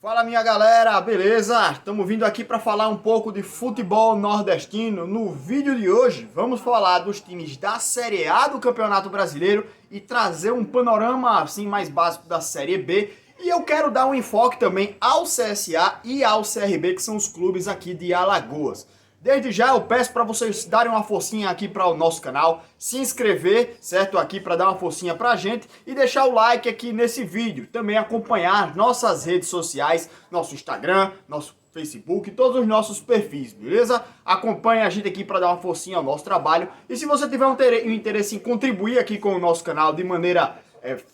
Fala minha galera, beleza? Estamos vindo aqui para falar um pouco de futebol nordestino. No vídeo de hoje vamos falar dos times da Série A do Campeonato Brasileiro e trazer um panorama assim mais básico da Série B. E eu quero dar um enfoque também ao CSA e ao CRB, que são os clubes aqui de Alagoas. Desde já eu peço para vocês darem uma forcinha aqui para o nosso canal, se inscrever, certo? Aqui para dar uma forcinha para a gente e deixar o like aqui nesse vídeo. Também acompanhar nossas redes sociais, nosso Instagram, nosso Facebook, todos os nossos perfis, beleza? Acompanhe a gente aqui para dar uma forcinha ao nosso trabalho. E se você tiver um interesse em contribuir aqui com o nosso canal de maneira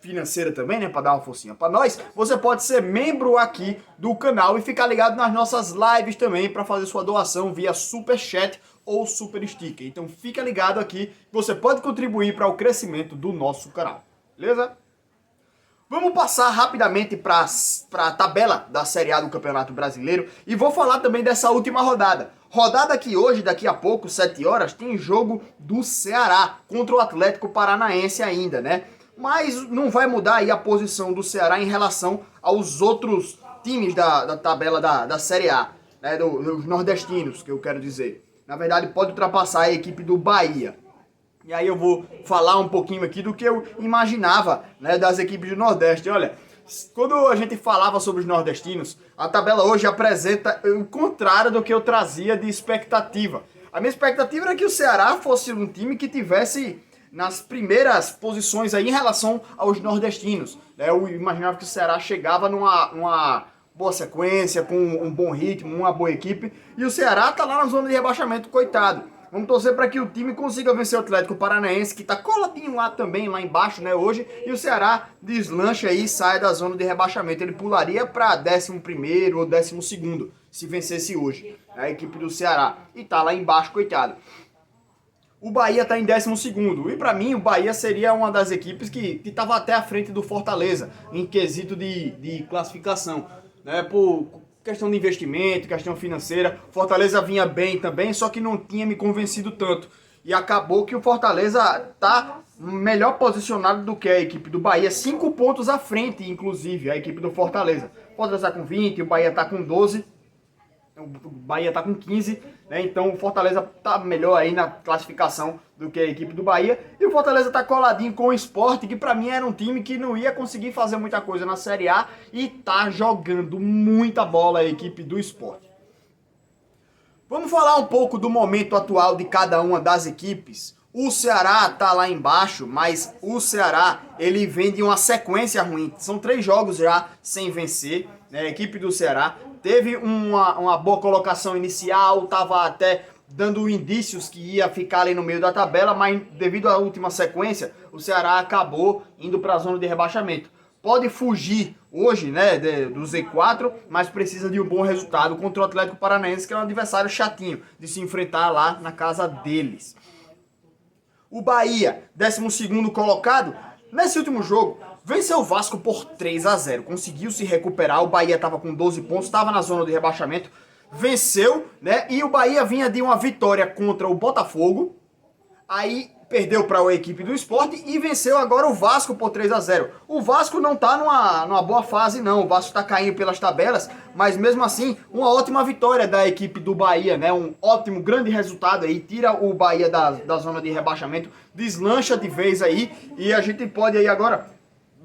financeira também, né, para dar uma forcinha para nós, você pode ser membro aqui do canal e ficar ligado nas nossas lives também para fazer sua doação via Super Chat ou Super Sticker. Então fica ligado aqui, você pode contribuir para o crescimento do nosso canal, beleza? Vamos passar rapidamente para a tabela da Série A do Campeonato Brasileiro e vou falar também dessa última rodada. Rodada que hoje, daqui a pouco, 7 horas, tem jogo do Ceará contra o Atlético Paranaense ainda, né? Mas não vai mudar aí a posição do Ceará em relação aos outros times da tabela da Série A, né, dos nordestinos, que eu quero dizer. Na verdade, pode ultrapassar a equipe do Bahia. E aí eu vou falar um pouquinho aqui do que eu imaginava, né, das equipes do Nordeste. Olha, quando a gente falava sobre os nordestinos, a tabela hoje apresenta o contrário do que eu trazia de expectativa. A minha expectativa era que o Ceará fosse um time que tivesse nas primeiras posições aí em relação aos nordestinos. Eu imaginava que o Ceará chegava numa boa sequência, com um bom ritmo, uma boa equipe, e o Ceará tá lá na zona de rebaixamento, coitado. Vamos torcer para que o time consiga vencer o Atlético Paranaense, que tá coladinho lá também, lá embaixo, né, hoje, e o Ceará deslancha aí e sai da zona de rebaixamento. Ele pularia para 11º ou 12º, se vencesse hoje, a equipe do Ceará, e tá lá embaixo, coitado. O Bahia está em 12º, e para mim o Bahia seria uma das equipes que estava até à frente do Fortaleza, em quesito de classificação, né? Por questão de investimento, questão financeira. Fortaleza vinha bem também, só que não tinha me convencido tanto. E acabou que o Fortaleza está melhor posicionado do que a equipe do Bahia, 5 pontos à frente, inclusive, a equipe do Fortaleza. O Fortaleza está com 20, o Bahia está com 12. O Bahia está com 15, né? Então o Fortaleza está melhor aí na classificação do que a equipe do Bahia. E o Fortaleza está coladinho com o Sport, que para mim era um time que não ia conseguir fazer muita coisa na Série A e está jogando muita bola a equipe do Sport. Vamos falar um pouco do momento atual de cada uma das equipes. O Ceará está lá embaixo, mas o Ceará ele vem de uma sequência ruim. São 3 jogos já sem vencer, né? A equipe do Ceará teve uma boa colocação inicial, estava até dando indícios que ia ficar ali no meio da tabela, mas devido à última sequência, o Ceará acabou indo para a zona de rebaixamento. Pode fugir hoje, né, do Z4, mas precisa de um bom resultado contra o Atlético Paranaense, que é um adversário chatinho de se enfrentar lá na casa deles. O Bahia, 12º colocado, nesse último jogo, venceu o Vasco por 3-0. Conseguiu se recuperar, o Bahia estava com 12 pontos, estava na zona de rebaixamento, venceu, né? E o Bahia vinha de uma vitória contra o Botafogo, aí perdeu para a equipe do Sport e venceu agora o Vasco por 3-0. O Vasco não está numa boa fase não, o Vasco está caindo pelas tabelas, mas mesmo assim, uma ótima vitória da equipe do Bahia, né? Um ótimo, grande resultado aí, tira o Bahia da zona de rebaixamento, deslancha de vez aí, e a gente pode aí agora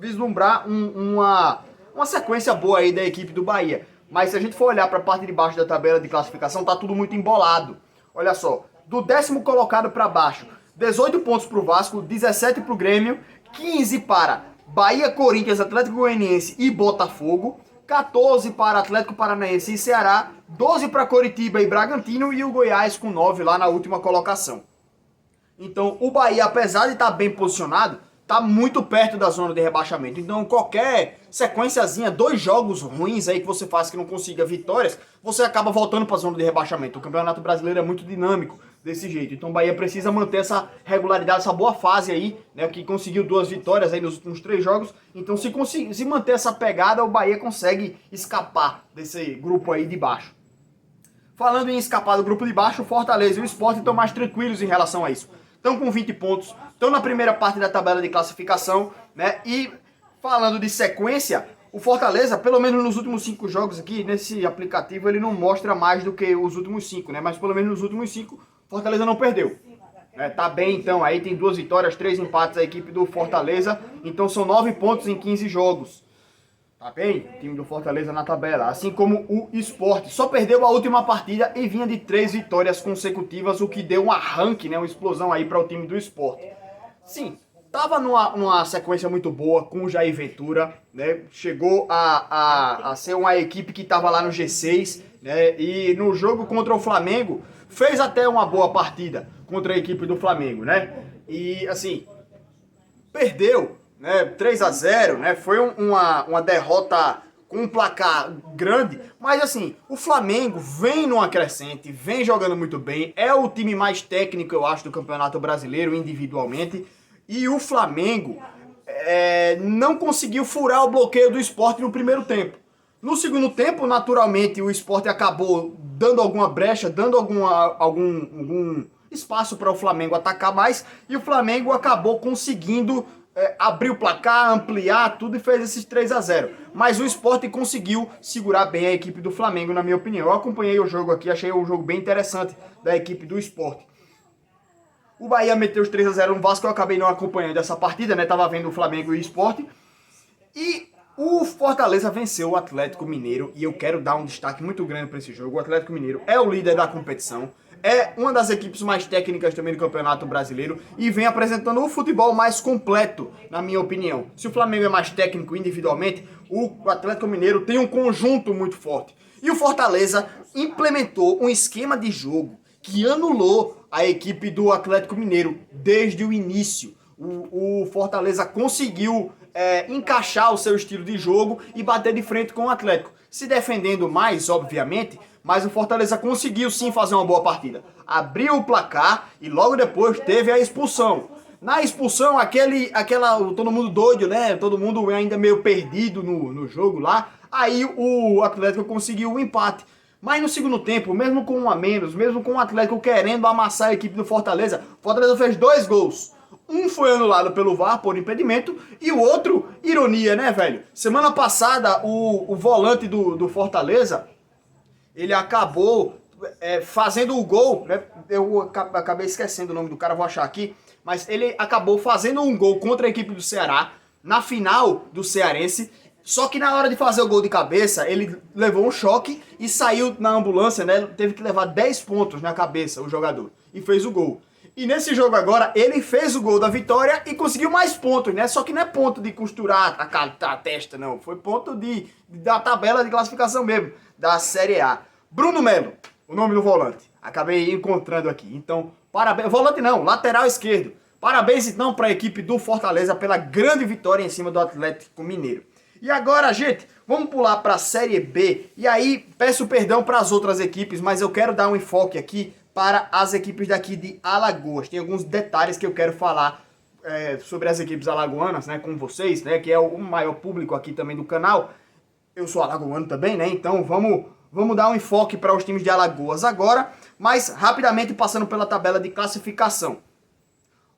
vislumbrar uma sequência boa aí da equipe do Bahia. Mas se a gente for olhar para a parte de baixo da tabela de classificação, tá tudo muito embolado. Olha só, do 10º colocado para baixo, 18 pontos para o Vasco, 17 para o Grêmio, 15 para Bahia, Corinthians, Atlético Goianiense e Botafogo, 14 para Atlético Paranaense e Ceará, 12 para Coritiba e Bragantino e o Goiás com 9 lá na última colocação. Então o Bahia, apesar de estar bem posicionado, está muito perto da zona de rebaixamento. Então qualquer sequenciazinha, 2 jogos ruins aí que você faz que não consiga vitórias, você acaba voltando para a zona de rebaixamento. O Campeonato Brasileiro é muito dinâmico desse jeito. Então o Bahia precisa manter essa regularidade, essa boa fase aí, né, que conseguiu 2 vitórias aí nos últimos 3 jogos. Então se manter essa pegada, o Bahia consegue escapar desse grupo aí de baixo. Falando em escapar do grupo de baixo, o Fortaleza e o Sport estão mais tranquilos em relação a isso. Estão com 20 pontos, estão na primeira parte da tabela de classificação, né? E falando de sequência, O Fortaleza, pelo menos nos últimos 5 jogos aqui, nesse aplicativo, ele não mostra mais do que os últimos 5, né? Mas pelo menos nos últimos 5, Fortaleza não perdeu. Tá bem, então, aí tem 2 vitórias, 3 empates a equipe do Fortaleza, então são 9 pontos em 15 jogos. Tá bem? O time do Fortaleza na tabela. Assim como o Sport. Só perdeu a última partida e vinha de 3 vitórias consecutivas, o que deu um arranque, né? Uma explosão aí para o time do Sport. Sim, tava numa sequência muito boa com o Jair Ventura, né? Chegou a ser uma equipe que estava lá no G6, né? E no jogo contra o Flamengo, fez até uma boa partida contra a equipe do Flamengo, né? E, assim, perdeu, né, 3-0, né, foi uma derrota com um placar grande, mas assim, o Flamengo vem numa crescente, vem jogando muito bem, é o time mais técnico, eu acho, do Campeonato Brasileiro, individualmente, e o Flamengo não conseguiu furar o bloqueio do Sport no primeiro tempo. No segundo tempo, naturalmente, o Sport acabou dando alguma brecha, dando algum espaço para o Flamengo atacar mais, e o Flamengo acabou conseguindo abrir o placar, ampliar tudo e fez esses 3-0. Mas o Sport conseguiu segurar bem a equipe do Flamengo, na minha opinião. Eu acompanhei o jogo aqui, achei um jogo bem interessante da equipe do Sport. O Bahia meteu os 3-0 no Vasco, eu acabei não acompanhando essa partida, né? Tava vendo o Flamengo e o Sport. E o Fortaleza venceu o Atlético Mineiro e eu quero dar um destaque muito grande para esse jogo. O Atlético Mineiro é o líder da competição, é uma das equipes mais técnicas também do Campeonato Brasileiro e vem apresentando o futebol mais completo, na minha opinião. Se o Flamengo é mais técnico individualmente, o Atlético Mineiro tem um conjunto muito forte. E o Fortaleza implementou um esquema de jogo que anulou a equipe do Atlético Mineiro desde o início. O Fortaleza conseguiu encaixar o seu estilo de jogo e bater de frente com o Atlético. Se defendendo mais, obviamente, mas o Fortaleza conseguiu sim fazer uma boa partida. Abriu o placar e logo depois teve a expulsão. Na expulsão, todo mundo doido, né? Todo mundo ainda meio perdido no jogo lá. Aí o Atlético conseguiu o empate. Mas no segundo tempo, mesmo com 1 a menos, mesmo com o Atlético querendo amassar a equipe do Fortaleza, o Fortaleza fez 2 gols. Um foi anulado pelo VAR por impedimento e o outro, ironia, né, velho? Semana passada, o volante do Fortaleza, ele acabou fazendo o gol, né? Eu acabei esquecendo o nome do cara, vou achar aqui. Mas ele acabou fazendo um gol contra a equipe do Ceará, na final do Cearense. Só que na hora de fazer o gol de cabeça, ele levou um choque e saiu na ambulância, né? Teve que levar 10 pontos na cabeça, o jogador. E fez o gol. E nesse jogo agora, ele fez o gol da vitória e conseguiu mais pontos, né? Só que não é ponto de costurar a testa, não. Foi ponto da tabela de classificação mesmo, da Série A. Bruno Melo, o nome do volante. Acabei encontrando aqui. Então, parabéns. Volante não, lateral esquerdo. Parabéns então para a equipe do Fortaleza pela grande vitória em cima do Atlético Mineiro. E agora, gente, vamos pular para a Série B. E aí, peço perdão para as outras equipes, mas eu quero dar um enfoque aqui para as equipes daqui de Alagoas. Tem alguns detalhes que eu quero falar sobre as equipes alagoanas, né, com vocês, né, que é o maior público aqui também do canal. Eu sou alagoano também, né, então vamos dar um enfoque para os times de Alagoas agora, mas rapidamente passando pela tabela de classificação.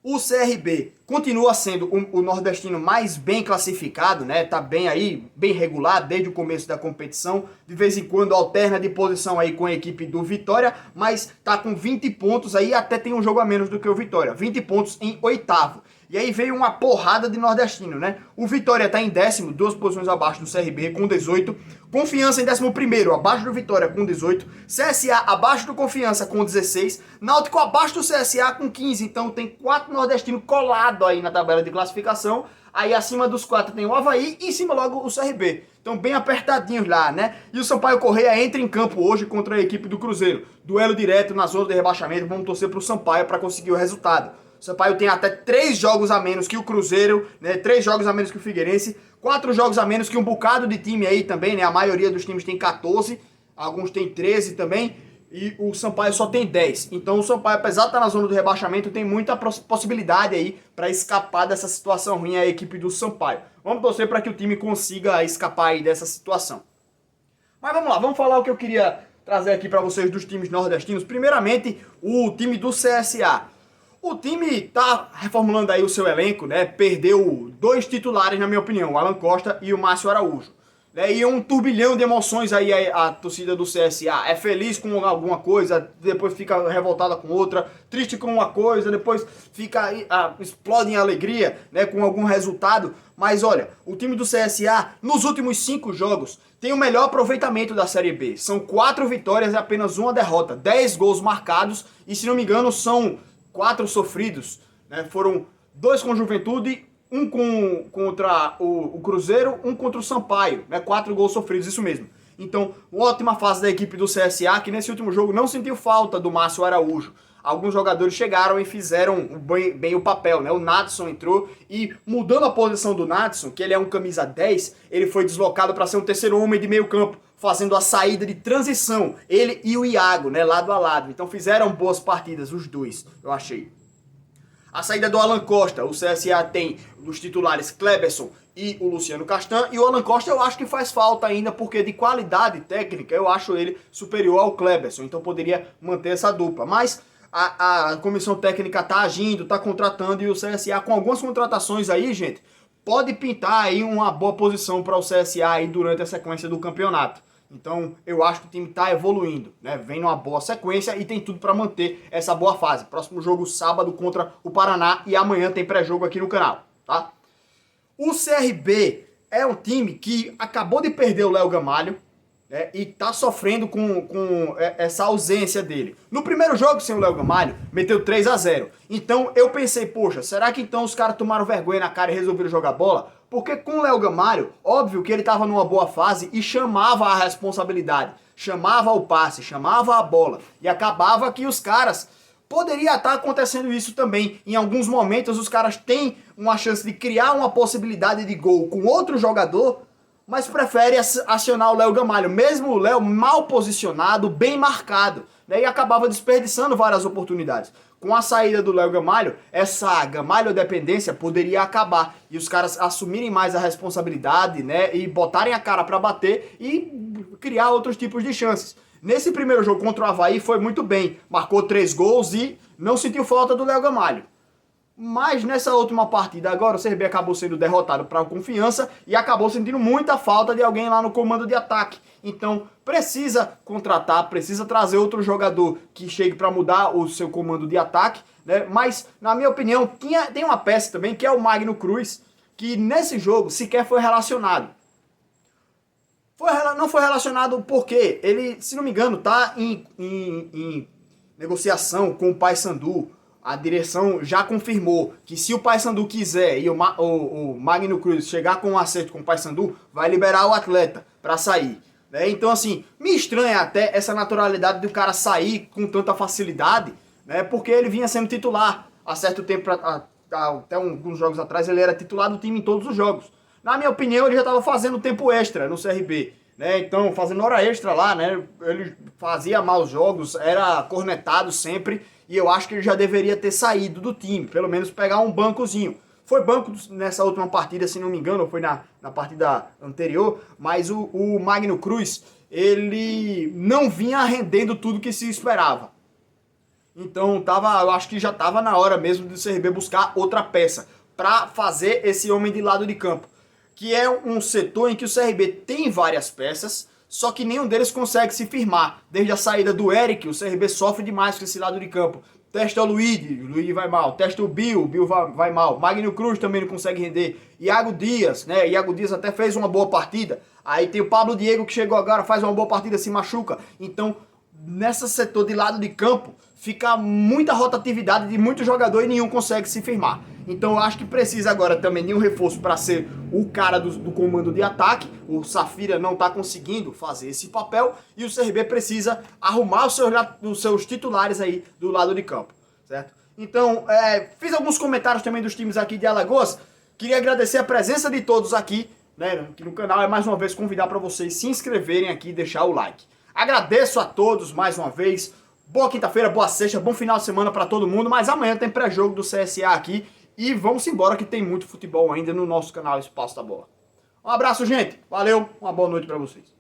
O CRB continua sendo o nordestino mais bem classificado, né? Tá bem aí, bem regular desde o começo da competição. De vez em quando alterna de posição aí com a equipe do Vitória, mas tá com 20 pontos aí, até tem um jogo a menos do que o Vitória. 20 pontos em 8º. E aí veio uma porrada de nordestino, né? O Vitória tá em 10º, 2 posições abaixo do CRB com 18. Confiança em 11º, abaixo do Vitória com 18. CSA abaixo do Confiança com 16. Náutico abaixo do CSA com 15. Então tem 4 nordestinos colados aí na tabela de classificação. Aí acima dos 4 tem o Avaí e em cima logo o CRB. Então bem apertadinhos lá, né? E o Sampaio Corrêa entra em campo hoje contra a equipe do Cruzeiro. Duelo direto na zona de rebaixamento. Vamos torcer pro Sampaio para conseguir o resultado. O Sampaio tem até 3 jogos a menos que o Cruzeiro, né? 3 jogos a menos que o Figueirense, 4 jogos a menos que um bocado de time aí também, né? A maioria dos times tem 14, alguns tem 13 também, e o Sampaio só tem 10. Então o Sampaio, apesar de estar na zona do rebaixamento, tem muita possibilidade aí para escapar dessa situação ruim a equipe do Sampaio. Vamos torcer para que o time consiga escapar aí dessa situação. Mas vamos lá, vamos falar o que eu queria trazer aqui para vocês dos times nordestinos. Primeiramente, o time do CSA. O time tá reformulando aí o seu elenco, né? Perdeu 2 titulares, na minha opinião, o Alan Costa e o Márcio Araújo. né? E um turbilhão de emoções aí a torcida do CSA. É feliz com alguma coisa, depois fica revoltada com outra, triste com uma coisa, depois fica explode em alegria, né, com algum resultado. Mas olha, o time do CSA, nos últimos 5 jogos, tem o melhor aproveitamento da Série B. São 4 vitórias e apenas 1 derrota. 10 gols marcados e, se não me engano, são 4 sofridos, né? Foram 2 com o Juventude, um contra o Cruzeiro, um contra o Sampaio, né? 4 gols sofridos, isso mesmo. Então, uma ótima fase da equipe do CSA, que nesse último jogo não sentiu falta do Márcio Araújo. Alguns jogadores chegaram e fizeram bem o papel, né? O Nadson entrou e, mudando a posição do Nadson, que ele é um camisa 10, ele foi deslocado para ser um terceiro homem de meio campo, fazendo a saída de transição, ele e o Iago, né? Lado a lado. Então fizeram boas partidas, os dois, eu achei. A saída do Alan Costa, o CSA tem os titulares Kleberson e o Luciano Castan, e o Alan Costa eu acho que faz falta ainda, porque de qualidade técnica eu acho ele superior ao Kleberson, então poderia manter essa dupla. Mas a comissão técnica tá agindo, tá contratando, e o CSA com algumas contratações aí, gente, pode pintar aí uma boa posição para o CSA aí durante a sequência do campeonato. Então eu acho que o time está evoluindo, né? Vem numa boa sequência e tem tudo para manter essa boa fase. Próximo jogo sábado contra o Paraná e amanhã tem pré-jogo aqui no canal, tá? O CRB é um time que acabou de perder o Léo Gamalho, né, e tá sofrendo com essa ausência dele. No primeiro jogo, sem o Léo Gamalho, meteu 3-0. Então eu pensei, poxa, será que então os caras tomaram vergonha na cara e resolveram jogar bola? Porque com o Léo Gamalho, óbvio que ele tava numa boa fase e chamava a responsabilidade, chamava o passe, chamava a bola. E acabava que os caras... Poderia estar acontecendo isso também. Em alguns momentos os caras têm uma chance de criar uma possibilidade de gol com outro jogador, mas prefere acionar o Léo Gamalho, mesmo o Léo mal posicionado, bem marcado, né? E acabava desperdiçando várias oportunidades. Com a saída do Léo Gamalho, essa Gamalho-dependência poderia acabar e os caras assumirem mais a responsabilidade, né? E botarem a cara para bater e criar outros tipos de chances. Nesse primeiro jogo contra o Avaí foi muito bem, marcou 3 gols e não sentiu falta do Léo Gamalho. Mas nessa última partida agora o CRB acabou sendo derrotado para o Confiança e acabou sentindo muita falta de alguém lá no comando de ataque. Então precisa contratar, precisa trazer outro jogador que chegue para mudar o seu comando de ataque, né? Mas na minha opinião tem uma peça também que é o Magno Cruz, que nesse jogo sequer foi relacionado. Não foi relacionado porque ele, se não me engano, tá em negociação com o Paysandu. A direção já confirmou que se o Paysandu quiser e o Magno Cruz chegar com um acerto com o Paysandu, vai liberar o atleta para sair, né? Então assim, me estranha até essa naturalidade do cara sair com tanta facilidade, né? Porque ele vinha sendo titular há certo tempo, até alguns jogos atrás ele era titular do time em todos os jogos. Na minha opinião, ele já estava fazendo tempo extra no CRB, né? Então, fazendo hora extra lá, né? Ele fazia maus jogos, era cornetado sempre, e eu acho que ele já deveria ter saído do time, pelo menos pegar um bancozinho. Foi banco nessa última partida, se não me engano, ou foi na partida anterior, mas o Magno Cruz, ele não vinha rendendo tudo que se esperava. Então, eu acho que já estava na hora mesmo do CRB buscar outra peça para fazer esse homem de lado de campo, que é um setor em que o CRB tem várias peças, só que nenhum deles consegue se firmar. Desde a saída do Eric, o CRB sofre demais com esse lado de campo. Testa o Luigi vai mal. Testa o Bill vai mal. Magno Cruz também não consegue render. Iago Dias, né? Iago Dias até fez uma boa partida. Aí tem o Pablo Diego que chegou agora, faz uma boa partida, se machuca. Então, nesse setor de lado de campo, fica muita rotatividade de muito jogador e nenhum consegue se firmar. Então eu acho que precisa agora também de um reforço para ser o cara do comando de ataque. O Safira não está conseguindo fazer esse papel e o CRB precisa arrumar os seus titulares aí do lado de campo, certo? Então, fiz alguns comentários também dos times aqui de Alagoas. Queria agradecer a presença de todos aqui, né, aqui no canal. Mais uma vez convidar para vocês se inscreverem aqui e deixar o like. Agradeço a todos mais uma vez. Boa quinta-feira, boa sexta, bom final de semana para todo mundo. Mas amanhã tem pré-jogo do CSA aqui. E vamos embora que tem muito futebol ainda no nosso canal Espaço da Bola. Um abraço, gente. Valeu. Uma boa noite para vocês.